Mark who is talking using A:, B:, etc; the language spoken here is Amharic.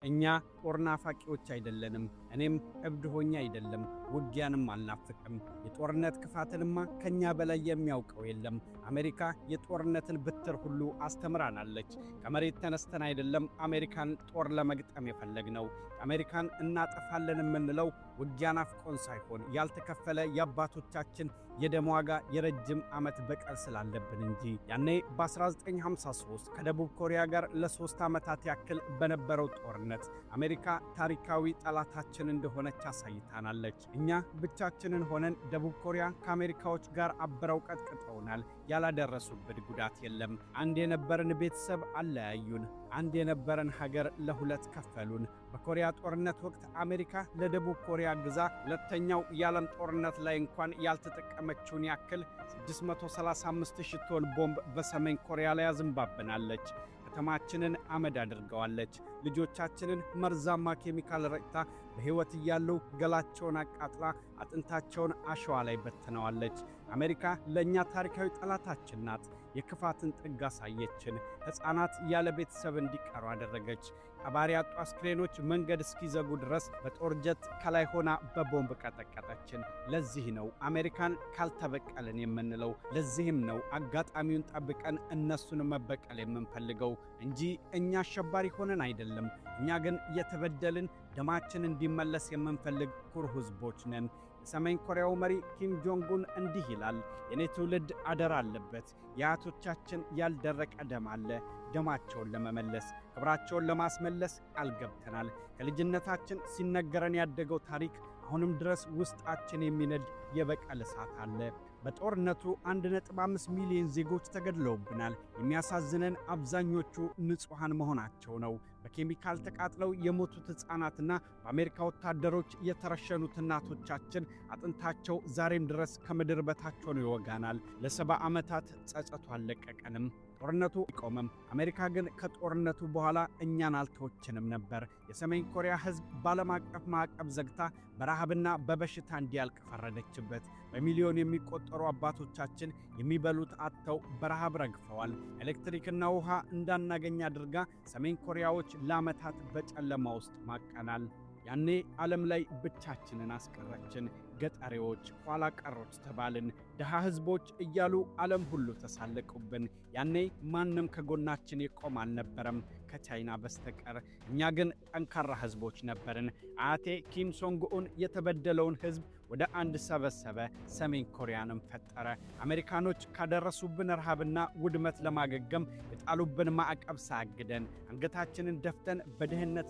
A: እኛ ጦርና ፋቂዎች አይደለንም እኔም እብድ ሆኜ አይደለም ውጊያንም አልናፍቅም የጦርነት ክፋትንማ ከኛ በላይ የሚያውቀው የለም አሜሪካ የጦርነትን ብትር ሁሉ አስተምራናለች ከመሬት ተነስተን አይደለም አሜሪካን ጦር ለመግጠም የፈለግነው አሜሪካን እናጠፋለን የምንለው ውጊያን አፍቆን ሳይሆን ያልተከፈለ የአባቶቻችን የደም ዋጋ የረጅም ዓመት በቀል ስላለብን እንጂ ያኔ በ1953 ከደቡብ ኮሪያ ጋር ለ3 ዓመታት ያክል በነበረው ጦርነት አሜሪካ ታሪካዊ ጠላታችን እንደሆነች አሳይታናለች እኛ ብቻችንን ሆነን ደቡብ ኮሪያ ከአሜሪካዎች ጋር አብረው ቀጥቅጠውናል ያላደረሱበት ጉዳት የለም አንድ የነበረን ቤተሰብ አለያዩን አንድ የነበረን ሀገር ለሁለት ከፈሉን በኮሪያ ጦርነት ወቅት አሜሪካ ለደቡብ ኮሪያ ግዛ ሁለተኛው የዓለም ጦርነት ላይ እንኳን ያልተጠቀመችውን ያክል 635,000 ቶን ቦምብ በሰሜን ኮሪያ ላይ አዝንባብናለች ከተማችንን አመድ አድርገዋለች ልጆቻችንን መርዛማ ኬሚካል ረጭታ በህይወት እያሉ ገላቸውን አቃጥላ አጥንታቸውን አሸዋ ላይ በተነዋለች አሜሪካ ለኛ ታሪካዊ ጠላታችን ናት የክፋትን ጥግ አሳየችን ህፃናት ያለ ቤተሰብ እንዲቀሩ አደረገች ቀባሪ ያጡ አስክሬኖች መንገድ እስኪዘጉ ድረስ በጦር ጀት ከላይ ሆና በቦምብ ቀጠቀጠችን ለዚህ ነው አሜሪካን ካልተበቀልን የምንለው ለዚህም ነው አጋጣሚውን ጠብቀን እነሱን መበቀል የምንፈልገው እንጂ እኛ አሸባሪ ሆነን አይደለም እኛ ግን የተበደልን ደማችን እንዲመለስ የምንፈልግ ኩሩ ህዝቦች ነን የሰሜን ኮሪያው መሪ ኪም ጆንግ ኡን እንዲህ ይላል የኔ ትውልድ አደራ አለበት የአያቶቻችን ያልደረቀ ደም አለ ደማቸውን ለመመለስ ክብራቸውን ለማስመለስ ቃል ገብተናል ከልጅነታችን ሲነገረን ያደገው ታሪክ አሁንም ድረስ ውስጣችን የሚነድ የበቀል እሳት አለ በጦርነቱ 1.5 ሚሊዮን ዜጎች ተገድለውብናል የሚያሳዝነን አብዛኞቹ ንጹሃን መሆናቸው ነው በኬሚካል ተቃጥለው የሞቱት ህፃናትና በአሜሪካ ወታደሮች የተረሸኑት እናቶቻችን አጥንታቸው ዛሬም ድረስ ከምድር በታች ሆኖ ይወጋናል ለ70 ዓመታት ጸጸቱ አልለቀቀንም ጦርነቱ ይቆመም አሜሪካ ግን ከጦርነቱ በኋላ እኛን አልተወችንም ነበር የሰሜን ኮሪያ ህዝብ ባለም አቀፍ ማዕቀብ ዘግታ በረሃብና በበሽታ እንዲያልቅ ፈረደችበት በሚሊዮን የሚቆጠሩ አባቶቻችን የሚበሉት አጥተው በረሃብ ረግፈዋል ኤሌክትሪክና ውሃ እንዳናገኝ አድርጋ ሰሜን ኮሪያዎች ለዓመታት በጨለማ ውስጥ ማቀናል ያኔ ዓለም ላይ ብቻችንን አስቀረችን ገጠሬዎች ኋላ ቀሮች ተባልን ደሃ ህዝቦች እያሉ ዓለም ሁሉ ተሳለቁብን ያኔ ማንም ከጎናችን የቆም አልነበረም ከቻይና በስተቀር እኛ ግን ጠንካራ ህዝቦች ነበርን አያቴ ኪም ሶንግ ኡን የተበደለውን ህዝብ ወደ አንድ ሰበሰበ ሰሜን ኮሪያንም ፈጠረ አሜሪካኖች ካደረሱብን ረሃብና ውድመት ለማገገም የጣሉብን ማዕቀብ ሳያግደን አንገታችንን ደፍተን በድህነት